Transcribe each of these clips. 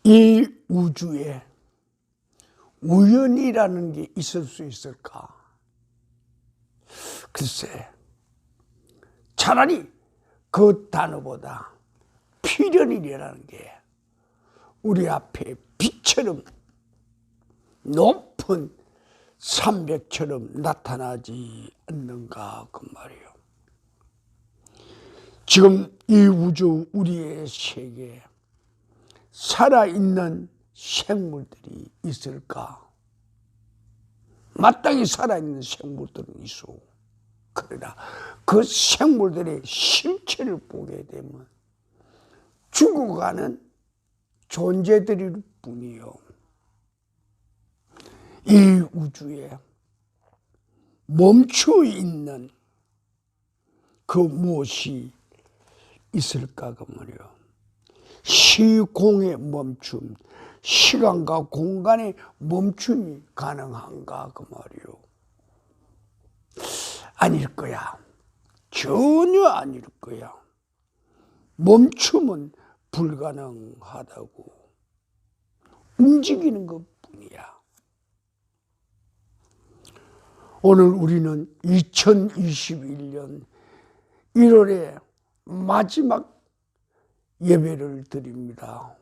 이 우주에 우연이라는 게 있을 수 있을까? 글쎄, 차라리 그 단어보다 필연이라는 게 우리 앞에 빛처럼 높은 산맥처럼 나타나지 않는가 그 말이에요. 지금 이 우주, 우리의 세계에 살아있는 생물들이 있을까? 마땅히 살아있는 생물들은 있어. 그러나 그 생물들의 실체를 보게 되면 죽어가는 존재들일 뿐이요. 이 우주에 멈춰 있는 그 무엇이 있을까 그 말이요. 시공의 멈춤, 시간과 공간의 멈춤이 가능한가 그 말이요. 아닐 거야. 전혀 아닐 거야. 멈춤은 불가능하다고. 움직이는 것뿐이야. 오늘 우리는 2021년 1월의 마지막 예배를 드립니다.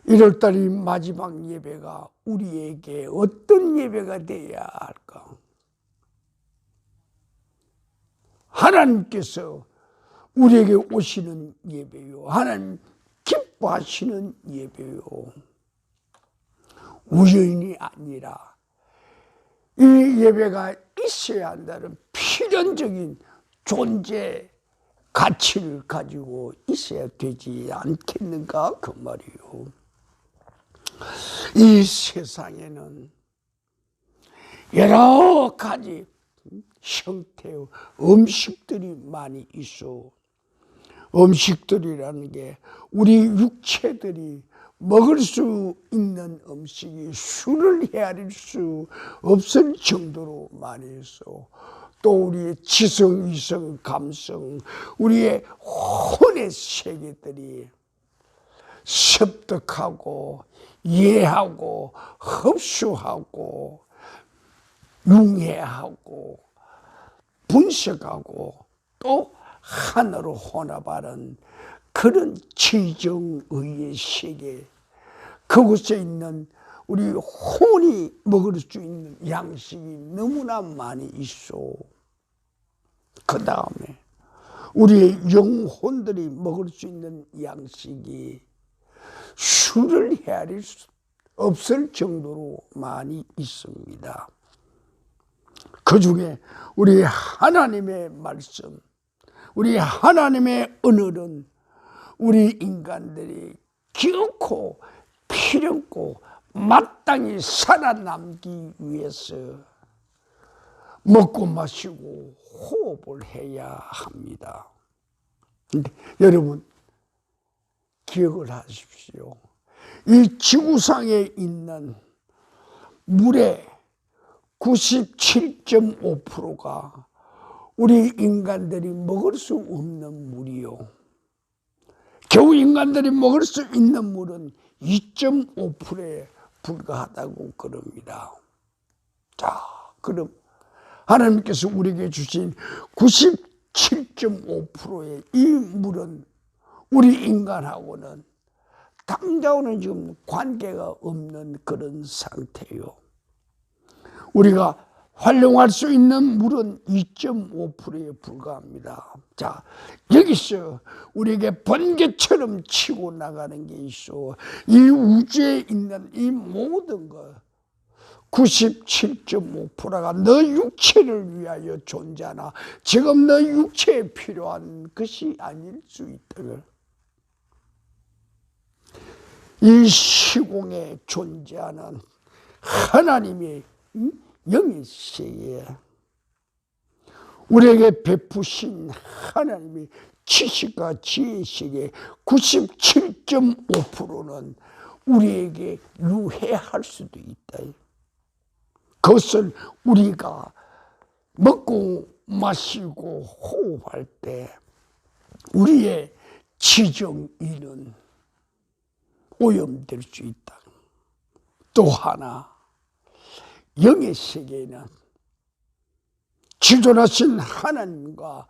1월달이 마지막 예배가 우리에게 어떤 예배가 되어야 할까? 하나님께서 우리에게 오시는 예배요. 하나님 기뻐하시는 예배요. 우연이 아니라 이 예배가 있어야 한다는 필연적인 존재 가치를 가지고 있어야 되지 않겠는가 그 말이요. 이 세상에는 여러 가지 형태의 음식들이 많이 있어. 음식들이라는 게 우리 육체들이 먹을 수 있는 음식이 수를 헤아릴 수 없을 정도로 많이 있어. 또 우리의 지성, 위성, 감성, 우리의 혼의 세계들이 습득하고 이해하고 흡수하고 융해하고 분석하고 또 하나로 혼합하는 그런 지정의의 세계, 그곳에 있는 우리 혼이 먹을 수 있는 양식이 너무나 많이 있어. 그 다음에 우리의 영혼들이 먹을 수 있는 양식이 수를 헤아릴 수 없을 정도로 많이 있습니다. 그 중에 우리 하나님의 말씀, 우리 하나님의 언어는 우리 인간들이 기어코 필요고 마땅히 살아남기 위해서 먹고 마시고 호흡을 해야 합니다. 근데 여러분 기억을 하십시오. 이 지구상에 있는 물의 97.5%가 우리 인간들이 먹을 수 없는 물이요. 겨우 인간들이 먹을 수 있는 물은 2.5%에 불과하다고 그럽니다. 자, 그럼 하나님께서 우리에게 주신 97.5%의 이 물은 우리 인간하고는 당장은 지금 관계가 없는 그런 상태요. 우리가 활용할 수 있는 물은 2.5%에 불과합니다. 자, 여기서 우리에게 번개처럼 치고 나가는 게 있어. 이 우주에 있는 이 모든 것 97.5%가 너 육체를 위하여 존재하나 지금 너 육체에 필요한 것이 아닐 수 있다. 이 시공에 존재하는 하나님의 영의 세계에 우리에게 베푸신 하나님의 지식과 지혜의 세계 97.5%는 우리에게 유해할 수도 있다. 그것을 우리가 먹고 마시고 호흡할 때 우리의 지정의는 오염될 수 있다. 또 하나, 영의 세계에는 지존하신 하나님과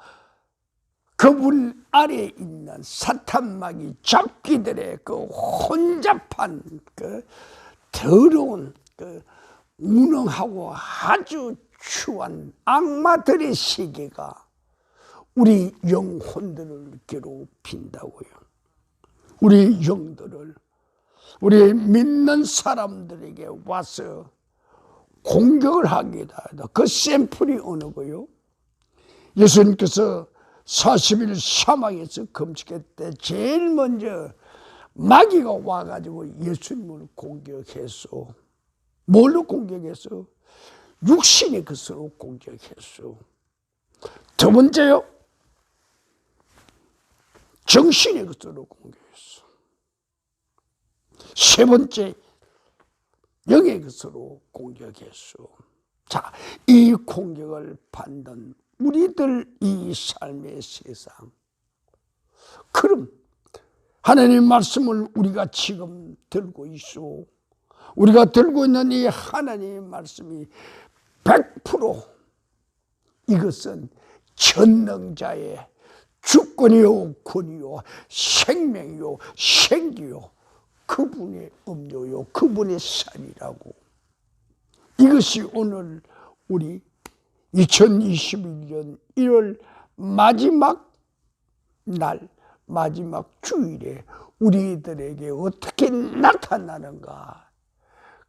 그분 아래에 있는 사탄마귀 잡기들의 그 혼잡한 그 더러운 그 무능하고 아주 추한 악마들의 세계가 우리 영혼들을 괴롭힌다고요. 우리 영들을, 우리 믿는 사람들에게 와서 공격을 하기도 하다. 그 샘플이 어느 거요? 예수님께서 40일 사막에서 금식할 때 제일 먼저 마귀가 와가지고 예수님을 공격했어. 뭘로 공격했어? 육신의 것으로 공격했어. 두 번째요, 정신의 것으로 공격했어. 세 번째, 영의 것으로 공격했어. 자, 이 공격을 받는 우리들 이 삶의 세상, 그럼 하나님의 말씀을 우리가 지금 들고 있어. 우리가 들고 있는 이 하나님의 말씀이 100% 이것은 전능자의 주권이요 권위요 생명이요 생기요 그분의 음료요 그분의 살이라고. 이것이 오늘 우리 2021년 1월 마지막 날, 마지막 주일에 우리들에게 어떻게 나타나는가,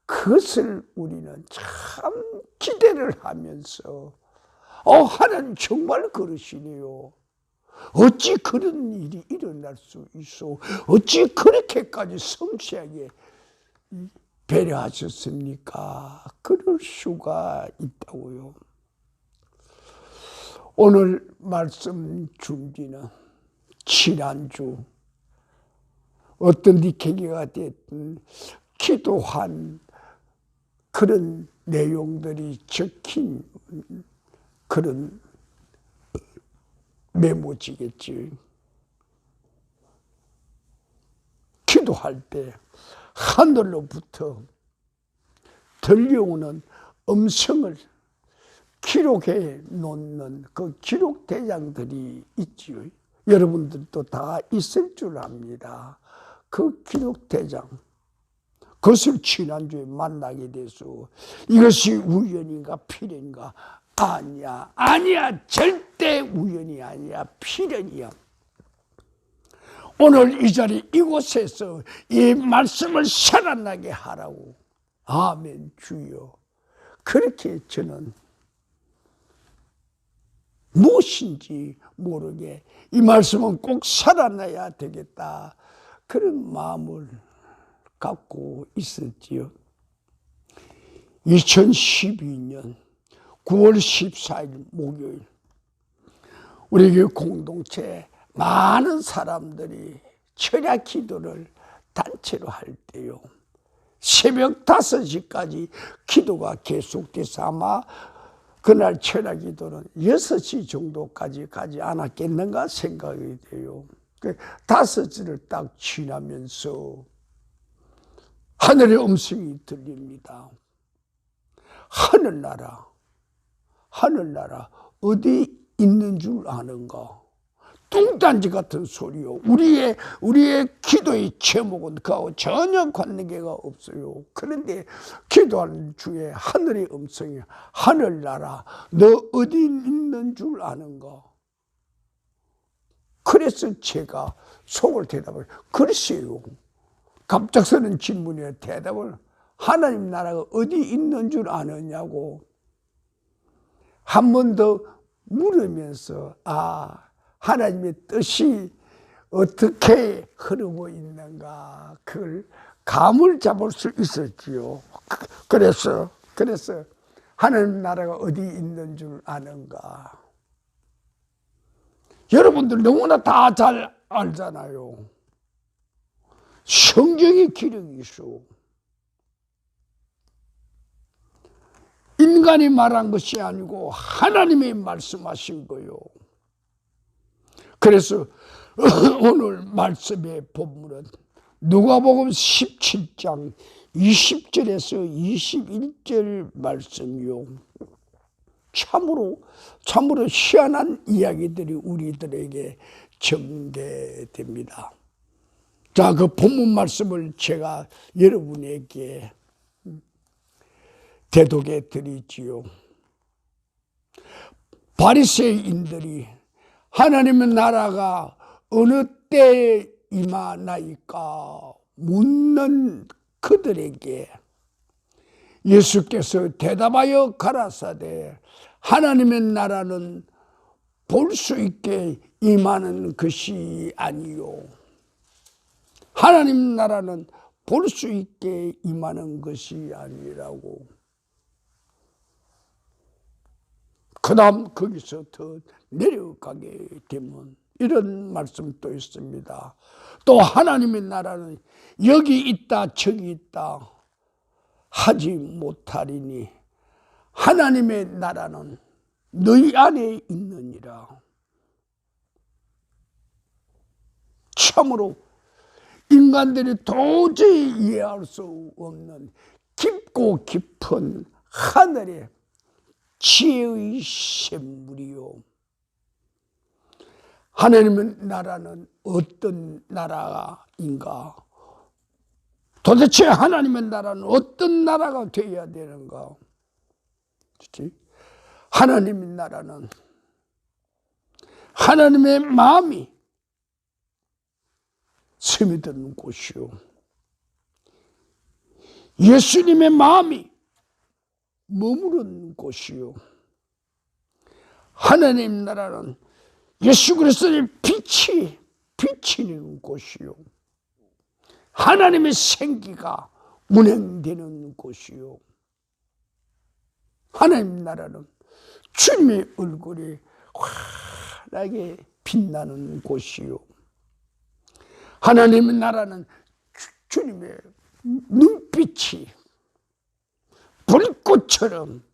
그것을 우리는 참 기대를 하면서 하나님 정말 그러시네요. 어찌 그런 일이 일어날 수 있어? 어찌 그렇게까지 섬세하게 배려하셨습니까? 그럴 수가 있다고요. 오늘 말씀 준비는 지난주 어떤 계기가 됐든 기도한 그런 내용들이 적힌 그런 메모지겠지. 기도할 때 하늘로부터 들려오는 음성을 기록해 놓는 그 기록 대장들이 있지요. 여러분들도 다 있을 줄 압니다. 그 기록 대장, 그것을 지난주에 만나게 돼서 이것이 우연인가 필연인가? 아니야. 절대 우연이 아니야. 필연이야. 오늘 이 자리 이곳에서 이 말씀을 살아나게 하라고. 아멘 주여. 그렇게 저는 무엇인지 모르게 이 말씀은 꼭 살아나야 되겠다, 그런 마음을 갖고 있었지요. 2012년 9월 14일 목요일, 우리 교회 공동체 많은 사람들이 철야 기도를 단체로 할 때요, 새벽 5시까지 기도가 계속돼서 아마 그날 철야 기도는 6시 정도까지 가지 않았겠는가 생각이 돼요. 5시를 딱 지나면서 하늘의 음성이 들립니다. 하늘나라 어디 있는 줄 아는가? 뚱딴지 같은 소리요. 우리의 기도의 제목은 그하고 전혀 관계가 없어요. 그런데 기도하는 중에 하늘의 음성이 하늘나라 너 어디 있는 줄 아는가? 그래서 제가 속을 대답을, 글쎄요. 갑작스런 질문에 대답을, 하나님 나라가 어디 있는 줄 아느냐고 한 번 더 물으면서 하나님의 뜻이 어떻게 흐르고 있는가, 그걸 감을 잡을 수 있었지요. 그래서 하나님 나라가 어디 있는 줄 아는가. 여러분들 너무나 다 잘 알잖아요. 성경의 기록이 있어. 인간이 말한 것이 아니고 하나님이 말씀하신 거요. 그래서 오늘 말씀의 본문은 누가복음 17장 20절에서 21절 말씀이요. 참으로 희한한 이야기들이 우리들에게 전개됩니다. 자, 그 본문 말씀을 제가 여러분에게 대독해 드리지요. 바리새인들이 하나님의 나라가 어느 때에 임하나이까 묻는 그들에게 예수께서 대답하여 가라사대 하나님의 나라는 볼 수 있게 임하는 것이 아니요. 하나님 나라는 볼 수 있게 임하는 것이 아니라고. 그 다음 거기서 더 내려가게 되면 이런 말씀도 있습니다. 또 하나님의 나라는 여기 있다 저기 있다 하지 못하리니 하나님의 나라는 너희 안에 있느니라. 참으로 인간들이 도저히 이해할 수 없는 깊고 깊은 하늘의 지혜의 샘물이요. 하나님의 나라는 어떤 나라인가? 도대체 하나님의 나라는 어떤 나라가 되어야 되는가? 그렇지? 하나님의 나라는 하나님의 마음이 스며드는 곳이요. 예수님의 마음이 머무른 곳이요. 하나님 나라는 예수 그리스도의 빛이 비치는 곳이요. 하나님의 생기가 운행되는 곳이요. 하나님 나라는 주님의 얼굴이 환하게 빛나는 곳이요. 하나님의 나라는 주님의 눈빛이 불꽃처럼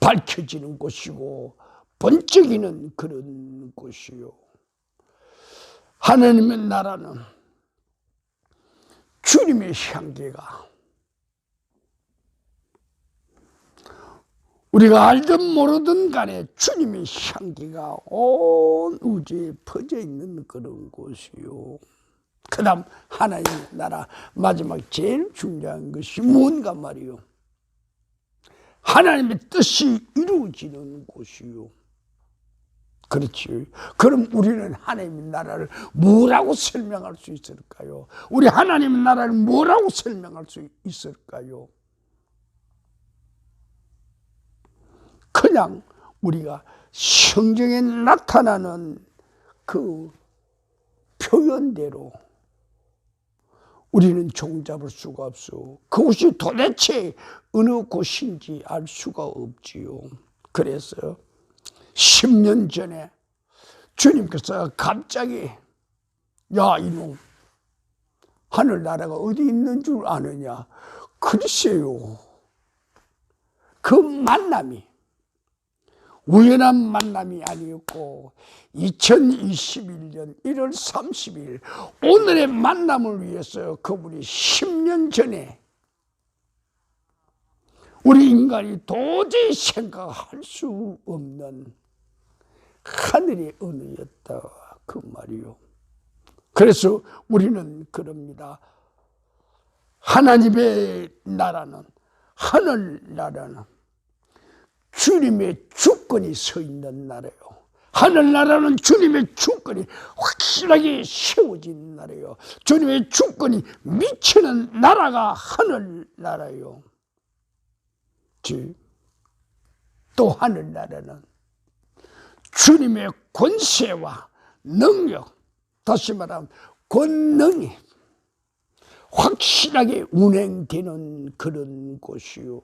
밝혀지는 곳이고 번쩍이는 그런 곳이요. 하나님의 나라는 주님의 향기가 우리가 알든 모르든 간에 주님의 향기가 온 우주에 퍼져 있는 그런 곳이요. 그 다음 하나님의 나라 마지막 제일 중요한 것이 뭔가 말이요. 하나님의 뜻이 이루어지는 곳이요. 그렇지. 그럼 우리는 하나님의 나라를 뭐라고 설명할 수 있을까요? 우리 하나님의 나라를 뭐라고 설명할 수 있을까요? 그냥 우리가 성경에 나타나는 그 표현대로 우리는 종잡을 수가 없어. 그곳이 도대체 어느 곳인지 알 수가 없지요. 그래서 10년 전에 주님께서 갑자기 야 이놈 하늘나라가 어디 있는 줄 아느냐. 글쎄요. 그 만남이 우연한 만남이 아니었고 2021년 1월 30일 오늘의 만남을 위해서 그분이 10년 전에 우리 인간이 도저히 생각할 수 없는 하늘의 은혜였다 그 말이요. 그래서 우리는 그럽니다. 하나님의 나라는 하늘나라는 주님의 주권이 서 있는 나라요. 하늘나라는 주님의 주권이 확실하게 세워진 나라요. 주님의 주권이 미치는 나라가 하늘나라요. 또 하늘나라는 주님의 권세와 능력, 다시 말하면 권능이 확실하게 운행되는 그런 곳이요.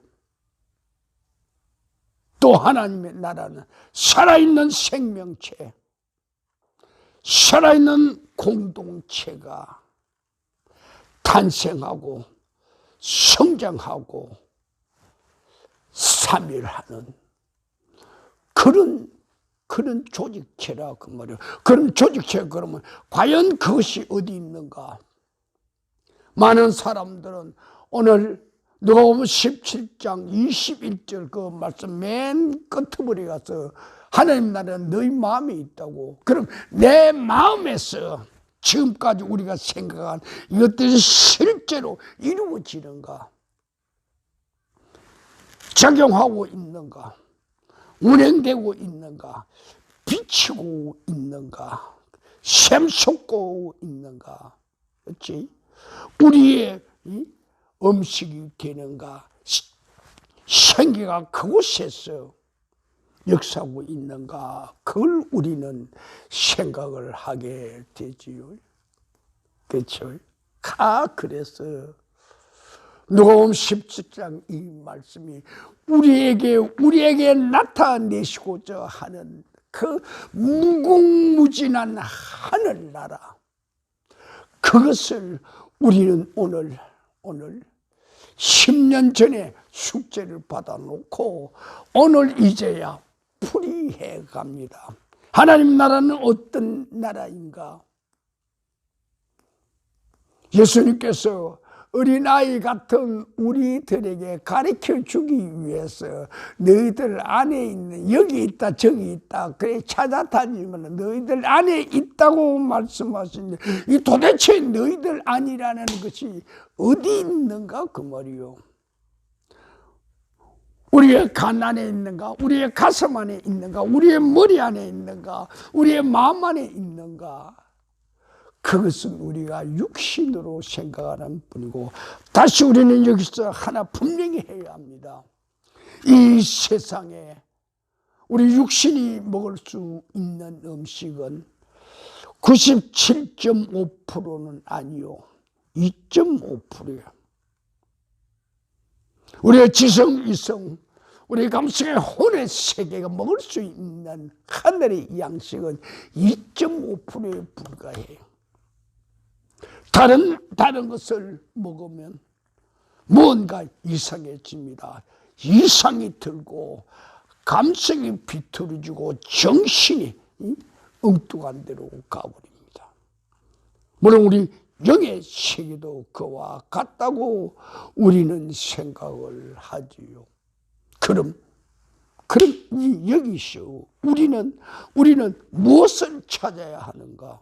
또 하나님의 나라는 살아있는 생명체, 살아있는 공동체가 탄생하고 성장하고 사멸하는 그런 그런 조직체라 그 말이에요. 그런 조직체 그러면 과연 그것이 어디 있는가? 많은 사람들은 오늘 누가복음 17장 21절 그 말씀 맨 끝머리 가서 하나님 나라는 너희 마음에 있다고. 그럼 내 마음에서 지금까지 우리가 생각한 이것들이 실제로 이루어지는가? 작용하고 있는가? 운행되고 있는가? 비치고 있는가? 샘솟고 있는가? 그렇지? 우리의 음식이 되는가? 생기가 그곳에서 역사하고 있는가? 그걸 우리는 생각을 하게 되지요. 그렇죠? 그래서 누가복음 17장 이 말씀이 우리에게 나타내시고자 하는 그 무궁무진한 하늘나라, 그것을 우리는 오늘 10년 전에 숙제를 받아놓고 오늘 이제야 풀이해 갑니다. 하나님 나라는 어떤 나라인가? 예수님께서 어린아이 같은 우리들에게 가르쳐 주기 위해서 너희들 안에 있는, 여기 있다 저기 있다 그래 찾아다니면 너희들 안에 있다고 말씀하시는데, 이 도대체 너희들 안이라는 것이 어디 있는가 그 말이요. 우리의 간 안에 있는가? 우리의 가슴 안에 있는가? 우리의 머리 안에 있는가? 우리의 마음 안에 있는가? 그것은 우리가 육신으로 생각하는 뿐이고, 다시 우리는 여기서 하나 분명히 해야 합니다. 이 세상에 우리 육신이 먹을 수 있는 음식은 97.5%는 아니요, 2.5%예요. 우리의 지성, 이성, 우리 감성의 혼의 세계가 먹을 수 있는 하늘의 양식은 2.5%에 불과해요. 다른 것을 먹으면 뭔가 이상해집니다. 이상이 들고 감성이 비틀어지고 정신이 엉뚱한 데로 가버립니다. 물론 우리 영의 세계도 그와 같다고 우리는 생각을 하지요. 그럼 여기서 우리는 무엇을 찾아야 하는가?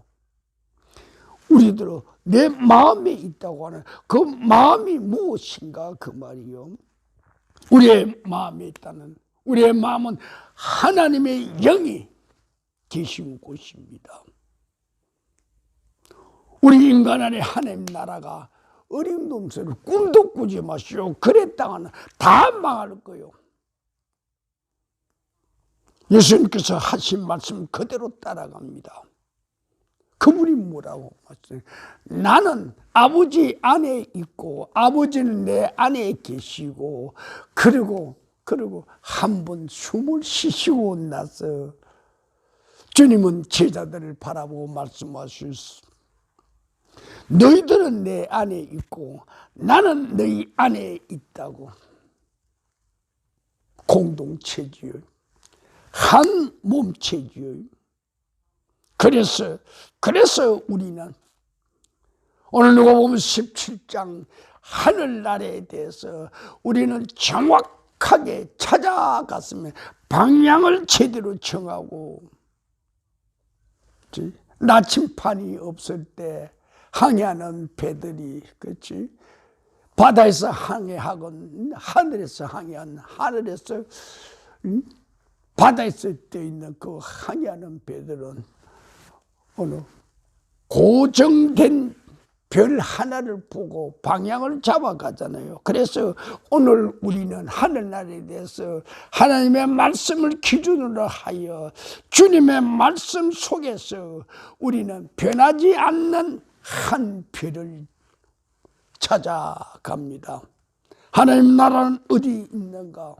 우리들은 내 마음에 있다고 하는 그 마음이 무엇인가 그 말이요. 우리의 마음에 있다는, 우리의 마음은 하나님의 영이 계신 곳입니다. 우리 인간 안에 하나님 나라가 어린 소리 꿈도 꾸지 마시오. 그랬다가는 다 망할 거요. 예수님께서 하신 말씀 그대로 따라갑니다. 그분이 뭐라고 말씀해요? 나는 아버지 안에 있고 아버지는 내 안에 계시고, 그리고 한번 숨을 쉬시고 나서 주님은 제자들을 바라보고 말씀하셨습니다. 너희들은 내 안에 있고 나는 너희 안에 있다고. 공동체지요. 한 몸체지요. 그래서 우리는 오늘 누가복음 17장 하늘나라에 대해서 우리는 정확하게 찾아갔으면 방향을 제대로 정하고, 나침판이 없을 때 항해하는 배들이, 그렇지? 바다에서 항해하건 하늘에서 항해하는, 하늘에서 바다에서 떠 있는 그 항해하는 배들은 어느 고정된 별 하나를 보고 방향을 잡아가잖아요. 그래서 오늘 우리는 하늘나라에 대해서 하나님의 말씀을 기준으로 하여 주님의 말씀 속에서 우리는 변하지 않는 한 별을 찾아갑니다. 하나님 나라는 어디 있는가?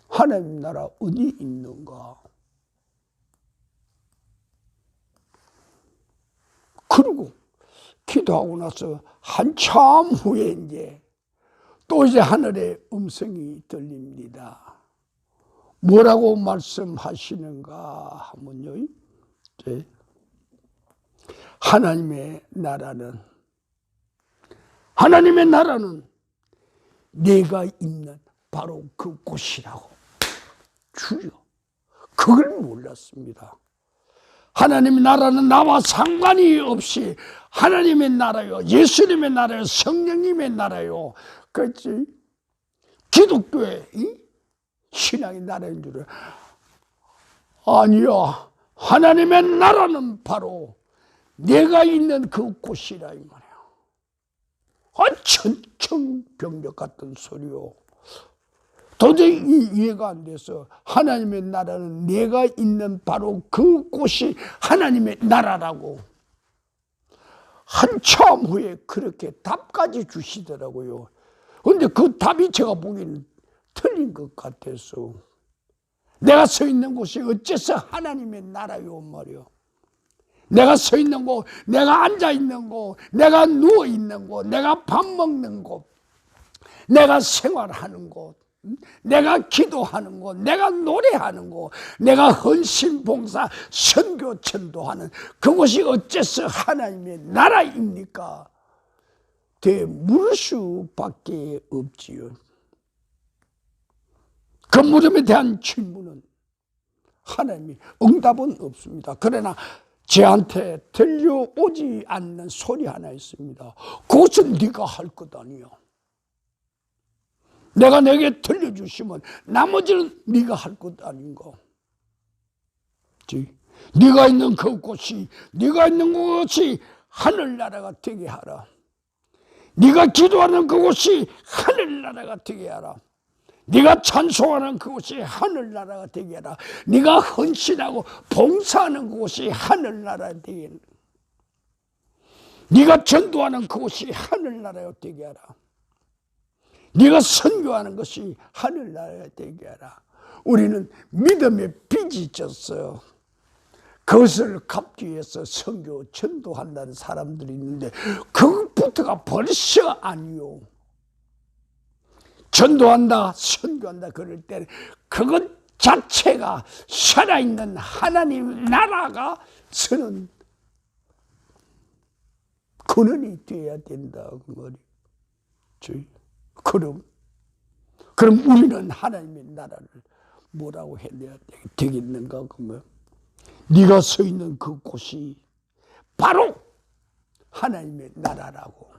하나님 나라 어디 있는가? 그리고 기도하고 나서 한참 후에 이제 하늘의 음성이 들립니다. 뭐라고 말씀하시는가 하면요, 하나님의 나라는 내가 있는 바로 그곳이라고. 주여, 그걸 몰랐습니다. 하나님의 나라는 나와 상관이 없이 하나님의 나라요, 예수님의 나라요, 성령님의 나라요. 그렇지? 기독교의 신앙의 나라인 줄은 아니야. 하나님의 나라는 바로 내가 있는 그곳이라 이 말이야. 천천병력 같은 소리요. 도저히 이해가 안 돼서 하나님의 나라는 내가 있는 바로 그곳이 하나님의 나라라고 한참 후에 그렇게 답까지 주시더라고요. 그런데 그 답이 제가 보기에는 틀린 것 같아서 내가 서 있는 곳이 어째서 하나님의 나라요 말이요. 내가 서 있는 곳, 내가 앉아 있는 곳, 내가 누워 있는 곳, 내가 밥 먹는 곳, 내가 생활하는 곳, 내가 기도하는 곳, 내가 노래하는 곳, 내가 헌신봉사, 선교, 전도하는 그곳이 어째서 하나님의 나라입니까? 물을 수밖에 없지요. 그 물음에 대한 질문은 하나님이 응답은 없습니다. 그러나 저한테 들려오지 않는 소리 하나 있습니다. 그것은 네가 할 것 아니야. 내가 내게 들려주시면 나머지는 네가 할 것 아닌가. 네가 있는 그곳이, 네가 있는 그곳이 하늘나라가 되게 하라. 네가 기도하는 그곳이 하늘나라가 되게 하라. 네가 찬송하는 그곳이 하늘나라가 되게 하라. 네가 헌신하고 봉사하는 그곳이 하늘나라가 되게 하라. 네가 전도하는 그곳이 하늘나라가 되게 하라. 네가 선교하는 것이 하늘나라가 되게 하라. 우리는 믿음의 빚이 졌어요. 그것을 갚기 위해서 선교, 전도한다는 사람들이 있는데 그것부터가 벌써 아니요. 전도한다, 선교한다 그럴 때는 그것 자체가 살아있는 하나님 나라가 서는 근원이 되어야 된다 그 말이죠. 그럼 우리는 하나님의 나라를 뭐라고 해야 되겠는가? 그러면 네가 서 있는 그곳이 바로 하나님의 나라라고.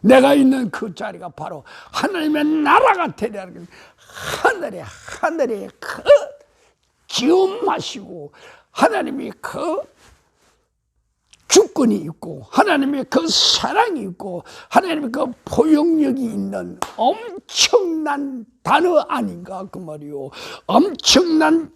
내가 있는 그 자리가 바로 하나님의 나라가 되려는 하늘에 그 기업마시고 하나님이 그 주권이 있고 하나님의 그 사랑이 있고 하나님의 그 포용력이 있는 엄청난 단어 아닌가 그 말이요. 엄청난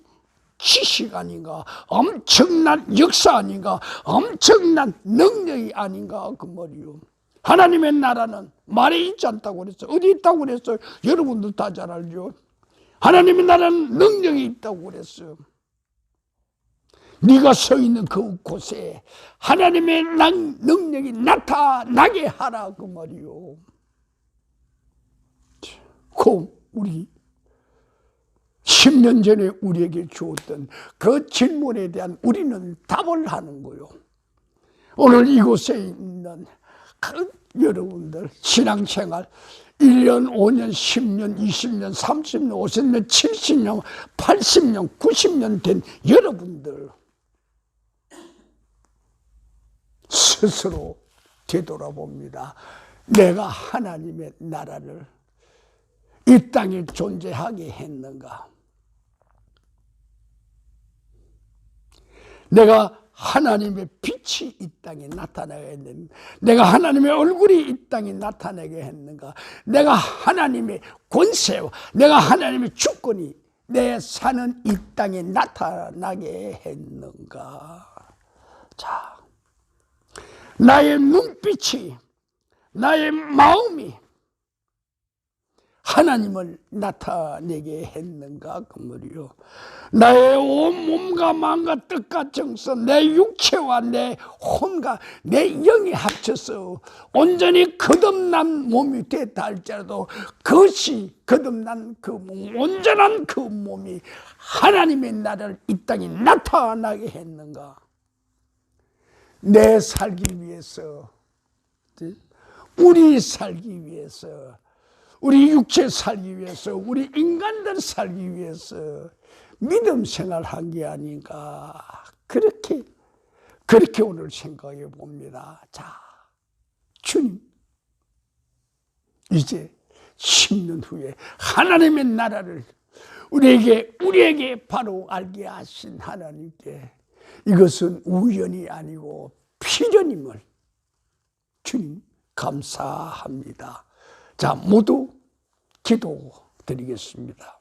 지식 아닌가, 엄청난 역사 아닌가, 엄청난 능력이 아닌가 그 말이요. 하나님의 나라는 말에 있지 않다고 그랬어요. 어디 있다고 그랬어요? 여러분들 다 잘 알죠. 하나님의 나라는 능력이 있다고 그랬어요. 네가 서 있는 그곳에 하나님의 능력이 나타나게 하라 그 말이요. 우리 10년 전에 우리에게 주었던 그 질문에 대한 우리는 답을 하는 거요. 오늘 이곳에 있는 그 여러분들 신앙생활 1년, 5년, 10년, 20년, 30년, 50년, 70년, 80년, 90년 된 여러분들 스스로 되돌아봅니다. 내가 하나님의 나라를 이 땅에 존재하게 했는가? 내가 하나님의 빛이 이 땅에 나타나게 했는가? 내가 하나님의 얼굴이 이 땅에 나타나게 했는가? 내가 하나님의 권세와 내가 하나님의 주권이 내 사는 이 땅에 나타나게 했는가? 자, 나의 눈빛이, 나의 마음이 하나님을 나타내게 했는가 그 말이요. 나의 온 몸과 마음과 뜻과 정성, 내 육체와 내 혼과 내 영이 합쳐서 온전히 거듭난 몸이 됐다 할지라도 그것이 거듭난 그 몸, 온전한 그 몸이 하나님의 나라를 이 땅에 나타나게 했는가. 내 살기 위해서, 우리 살기 위해서, 우리 육체 살기 위해서, 우리 인간들 살기 위해서 믿음 생활한 게 아닌가. 그렇게 오늘 생각해 봅니다. 자, 주님, 이제 10년 후에 하나님의 나라를 우리에게 바로 알게 하신 하나님께 이것은 우연이 아니고 필연임을 주님 감사합니다. 자, 모두 기도드리겠습니다.